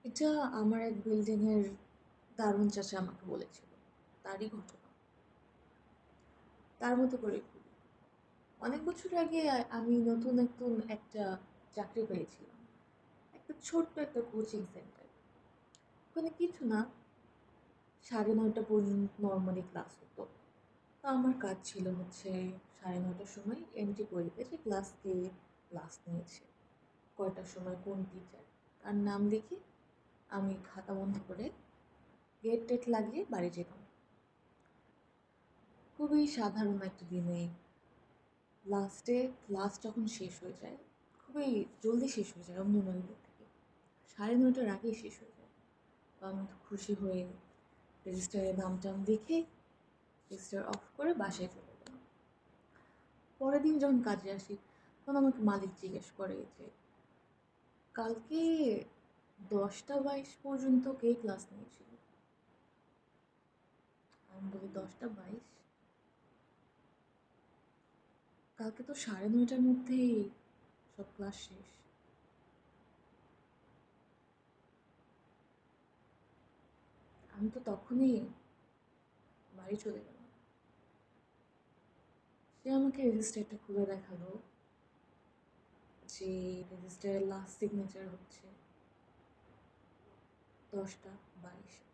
এটা আমার এক বিল্ডিংয়ের দারুণ চাচা আমাকে বলেছিল। তারই ঘটনা। তার মতো করে খুবই। অনেক বছর আগে আমি নতুন একটা চাকরি পেয়েছিলাম। একটা ছোট্ট একটা কোচিং সেন্টার। ওখানে কিছু না, 9:30 পর্যন্ত নরমালি ক্লাস হতো। তো আমার কাজ ছিল হচ্ছে 9:30টার সময় এন্ট্রি করে দিতে যে ক্লাস কে ক্লাস নিয়েছে, কয়টার সময় কোন টিচার, তার নাম লিখে আমি খাতা বন্ধ করে গেট টেট লাগিয়ে বাড়ি যেতাম। খুবই সাধারণ একটা দিনে লাস্টে ক্লাস যখন শেষ হয়ে যায়, খুবই জলদি শেষ হয়ে যায় অন্যান্য থেকে, 9:30টার আগেই শেষ হয়ে যায়। তো আমি তো খুশি হয়ে রেজিস্টারে নাম টাম লিখে রেজিস্টার অফ করে বাসায় চলে গেলাম। পরের দিন যখন কাজে আসি, তখন আমাকে মালিক জিজ্ঞেস করে যে কালকে 10টা 22 পর্যন্ত কে ক্লাস নিয়েছিল। আমি বলি 10টা 22, কালকে তো 9:30টার মধ্যেই সব ক্লাস শেষ। আমি তো তখনই বাড়ি চলে গেলাম। সে আমাকে রেজিস্টারটা খুলে দেখালো যে রেজিস্টারের লাস্ট সিগনেচার হচ্ছে 10টা 22।